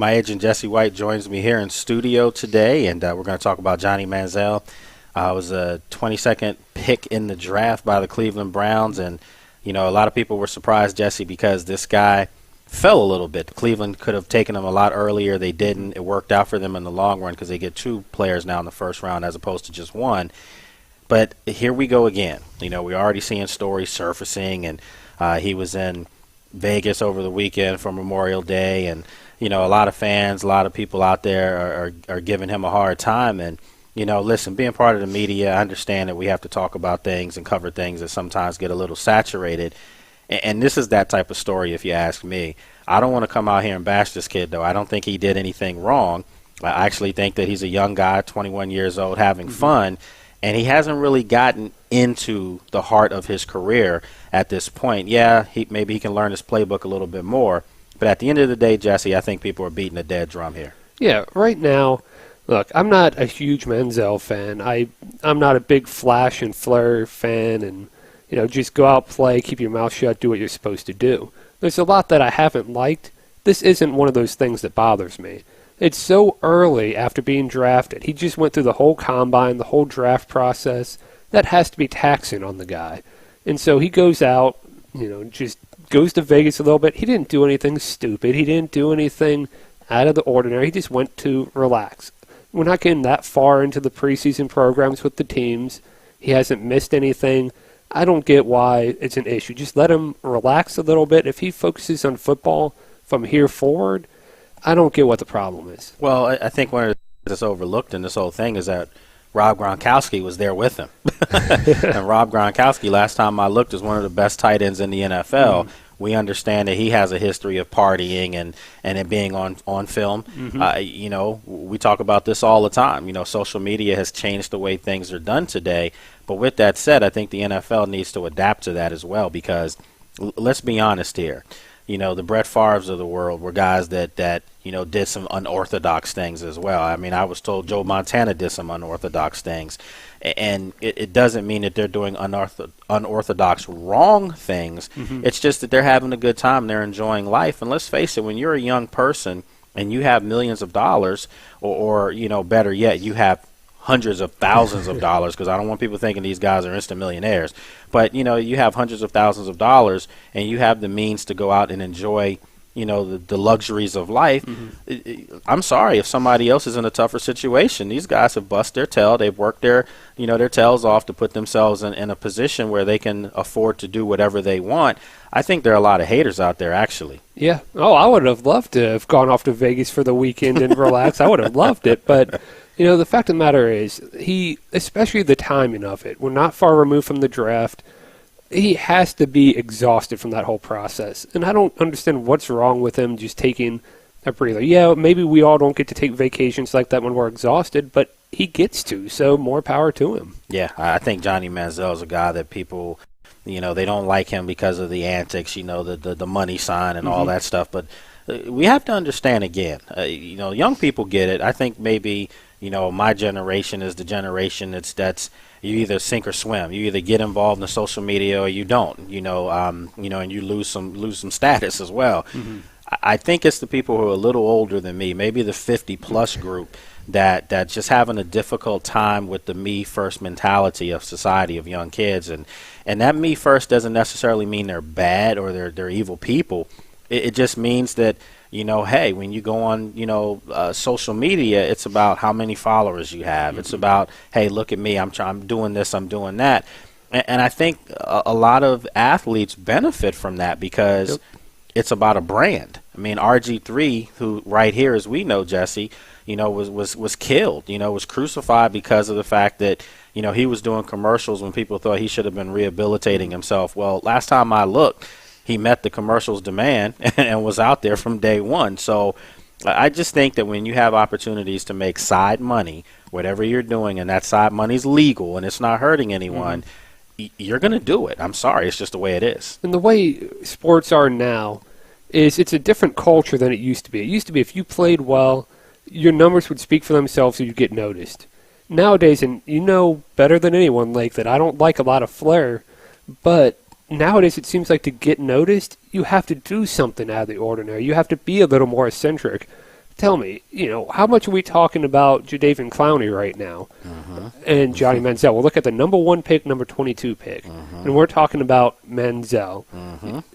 My agent Jesse White joins me here in studio today, and we're going to talk about Johnny Manziel. It was a 22nd pick in the draft by the Cleveland Browns, and a lot of people were surprised, Jesse, because this guy fell a little bit. Cleveland could have taken him a lot earlier. They didn't. It worked out for them in the long run because they get 2 players now in the first round as opposed to just 1. But here we go again. We're already seeing stories surfacing, and he was in Vegas over the weekend for Memorial Day, and a lot of fans, a lot of people out there are giving him a hard time. And listen, being part of the media, I understand that we have to talk about things and cover things that sometimes get a little saturated. And this is that type of story, if you ask me. I don't want to come out here and bash this kid, though. I don't think he did anything wrong. I actually think that he's a young guy, 21 years old, having fun. And he hasn't really gotten into the heart of his career at this point. Yeah, maybe he can learn his playbook a little bit more. But at the end of the day, Jesse, I think people are beating a dead drum here. Yeah, right now, look, I'm not a huge Manziel fan. I'm not a big flash and flare fan, and just go out, play, keep your mouth shut, do what you're supposed to do. There's a lot that I haven't liked. This isn't one of those things that bothers me. It's so early after being drafted. He just went through the whole combine, the whole draft process. That has to be taxing on the guy. And so he goes out, just goes to Vegas a little bit. He didn't do anything stupid. He didn't do anything out of the ordinary. He just went to relax. We're not getting that far into the preseason programs with the teams. He hasn't missed anything. I don't get why it's an issue. Just let him relax a little bit. If he focuses on football from here forward, I don't get what the problem is. Well, I think one of the things that's overlooked in this whole thing is that Rob Gronkowski was there with him. And Rob Gronkowski, last time I looked, is one of the best tight ends in the NFL. We understand that he has a history of partying and it being on film. We talk about this all the time. Social media has changed the way things are done today. But with that said, I think the NFL needs to adapt to that as well because let's be honest here. The Brett Favres of the world were guys that did some unorthodox things as well. I mean, I was told Joe Montana did some unorthodox things. And it doesn't mean that they're doing unorthodox wrong things. It's just that they're having a good time. They're enjoying life. And let's face it, when you're a young person and you have millions of dollars or better yet, you have hundreds of thousands of dollars, because I don't want people thinking these guys are instant millionaires. But, you have hundreds of thousands of dollars and you have the means to go out and enjoy the luxuries of life. I'm sorry if somebody else is in a tougher situation. These guys have bust their tail. They've worked their tails off to put themselves in a position where they can afford to do whatever they want. I think there are a lot of haters out there, actually. Yeah. Oh, I would have loved to have gone off to Vegas for the weekend and relax. I would have loved it. But, the fact of the matter is, especially the timing of it, we're not far removed from the draft. He has to be exhausted from that whole process. And I don't understand what's wrong with him just taking a breather. Yeah, maybe we all don't get to take vacations like that when we're exhausted, but he gets to, so more power to him. Yeah, I think Johnny Manziel is a guy that people, they don't like him because of the antics, the money sign and all that stuff. But we have to understand again, young people get it. I think maybe, my generation is the generation that's you either sink or swim. You either get involved in the social media or you don't. And you lose some status as well. I think it's the people who are a little older than me, maybe the 50-plus group, that just having a difficult time with the me first mentality of society of young kids, and that me first doesn't necessarily mean they're bad or they're evil people. It just means that hey, when you go on social media, it's about how many followers you have. It's about, hey, look at me, I'm doing this, I'm doing that, and I think a lot of athletes benefit from that because it's about a brand. I mean, RG3, who right here, as we know, Jesse, was killed, was crucified because of the fact that, he was doing commercials when people thought he should have been rehabilitating himself. Well, last time I looked, he met the commercial's demand and was out there from day one. So I just think that when you have opportunities to make side money, whatever you're doing, and that side money's legal and it's not hurting anyone, you're going to do it. I'm sorry. It's just the way it is. And the way sports are now is it's a different culture than it used to be. It used to be if you played well, your numbers would speak for themselves so you'd get noticed. Nowadays, and better than anyone, Lake, that I don't like a lot of flair, but nowadays it seems like to get noticed, you have to do something out of the ordinary. You have to be a little more eccentric tell me, how much are we talking about Jadeveon Clowney right now and Johnny Manziel? We'll look at the number 1 pick, number 22 pick, and we're talking about Manziel.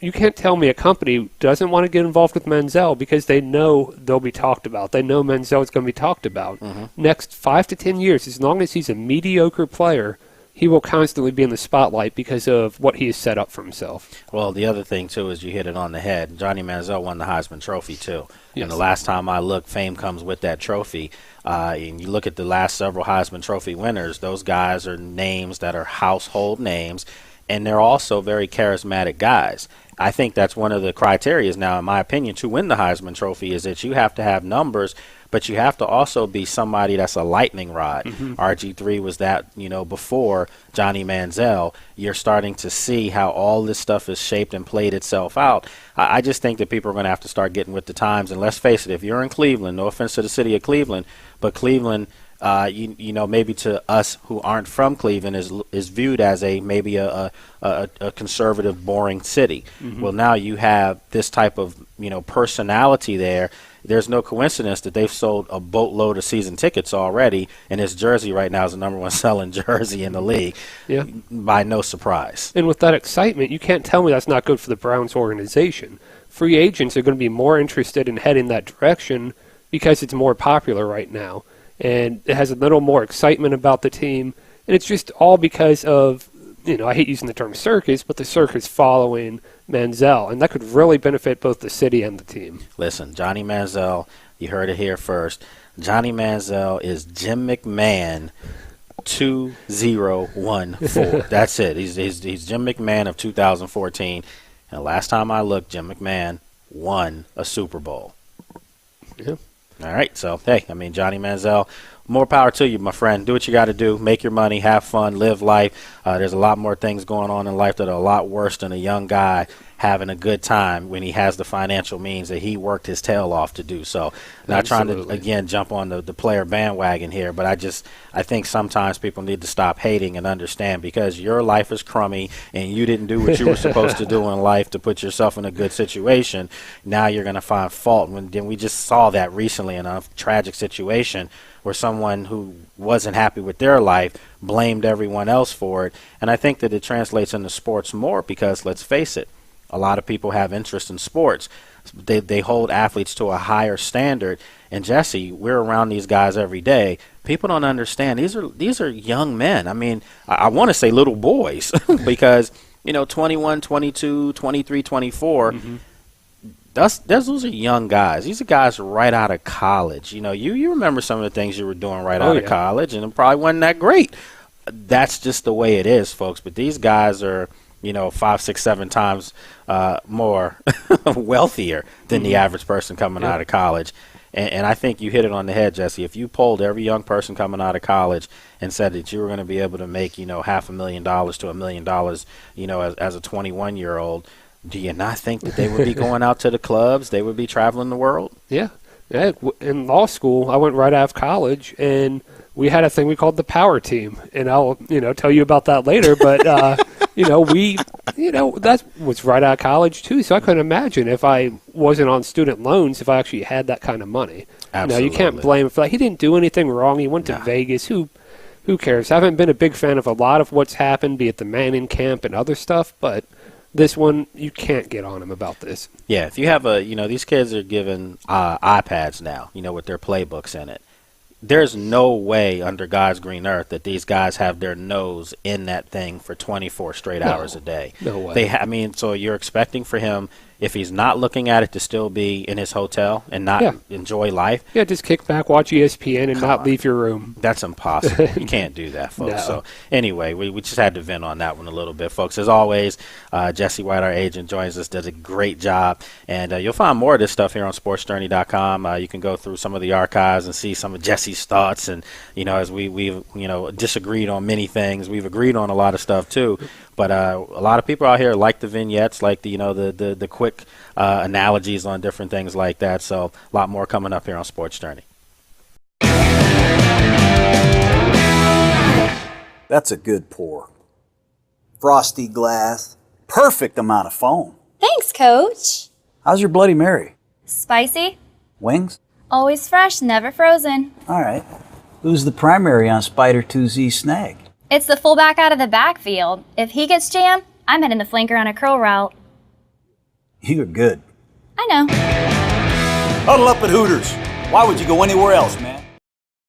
You can't tell me a company doesn't want to get involved with Manziel because they know they'll be talked about. They know Manziel is going to be talked about. Next 5 to 10 years, as long as he's a mediocre player, he will constantly be in the spotlight because of what he has set up for himself. Well, the other thing, too, is you hit it on the head. Johnny Manziel won the Heisman Trophy, too. Yes. And the last time I looked, fame comes with that trophy. And you look at the last several Heisman Trophy winners, those guys are names that are household names, and they're also very charismatic guys. I think that's one of the criteria now, in my opinion, to win the Heisman Trophy is that you have to have numbers, but you have to also be somebody that's a lightning rod. RG3 was that, before Johnny Manziel. You're starting to see how all this stuff is shaped and played itself out. I just think that people are going to have to start getting with the times. And let's face it, if you're in Cleveland, no offense to the city of Cleveland, but Cleveland, maybe to us who aren't from Cleveland is viewed as maybe a conservative, boring city. Well, now you have this type of personality there. There's no coincidence that they've sold a boatload of season tickets already, and his jersey right now is the number 1 selling jersey in the league. Yeah. By no surprise. And with that excitement, you can't tell me that's not good for the Browns organization. Free agents are going to be more interested in heading that direction because it's more popular right now. And it has a little more excitement about the team. And it's just all because of, I hate using the term circus, but the circus following Manziel. And that could really benefit both the city and the team. Listen, Johnny Manziel, you heard it here first. Johnny Manziel is Jim McMahon 2014. That's it. He's Jim McMahon of 2014. And the last time I looked, Jim McMahon won a Super Bowl. Yeah. All right, so, hey, Johnny Manziel, more power to you, my friend. Do what you got to do. Make your money, have fun, live life. There's a lot more things going on in life that are a lot worse than a young guy having a good time when he has the financial means that he worked his tail off to do so. Not trying to, again, jump on the player bandwagon here, but I think sometimes people need to stop hating and understand because your life is crummy and you didn't do what you were supposed to do in life to put yourself in a good situation. Now you're going to find fault. Then we just saw that recently in a tragic situation where someone who wasn't happy with their life blamed everyone else for it. And I think that it translates into sports more because, let's face it, a lot of people have interest in sports. They hold athletes to a higher standard. And, Jesse, we're around these guys every day. People don't understand. These are young men. I want to say little boys because, 21, 22, 23, 24, those are young guys. These are guys right out of college. You remember some of the things you were doing right out of college, and it probably wasn't that great. That's just the way it is, folks. But these guys are, 5, 6, 7 times more wealthier than the average person coming out of college. And I think you hit it on the head, Jesse. If you polled every young person coming out of college and said that you were going to be able to make, $500,000 to $1 million, as a 21-year-old, do you not think that they would be going out to the clubs? They would be traveling the world? Yeah. In law school, I went right out of college, and we had a thing we called the power team. And I'll, tell you about that later. But, that was right out of college, too. So I couldn't imagine if I wasn't on student loans if I actually had that kind of money. Absolutely. You can't blame him for that. He didn't do anything wrong. He went to Vegas. Who cares? I haven't been a big fan of a lot of what's happened, be it the Manning camp and other stuff, but this one, you can't get on him about this. Yeah, if you have these kids are given iPads now, with their playbooks in it. There's no way under God's green earth that these guys have their nose in that thing for 24 straight hours a day. No way. So you're expecting for him, if he's not looking at it, to still be in his hotel and not enjoy life? Yeah, just kick back, watch ESPN, and not leave your room. That's impossible. You can't do that, folks. No. So anyway, we just had to vent on that one a little bit, folks. As always, Jesse White, our agent, joins us, does a great job. And you'll find more of this stuff here on sportsjourney.com. You can go through some of the archives and see some of Jesse's thoughts. And, as we've disagreed on many things, we've agreed on a lot of stuff, too. But a lot of people out here like the vignettes, like the quick analogies on different things like that. So a lot more coming up here on Sports Journey. That's a good pour. Frosty glass, perfect amount of foam. Thanks, Coach. How's your Bloody Mary? Spicy? Wings? Always fresh, never frozen. All right. Who's the primary on Spider 2Z snag? It's the fullback out of the backfield. If he gets jammed, I'm hitting the flanker on a curl route. You're good. I know. Huddle up at Hooters. Why would you go anywhere else, man?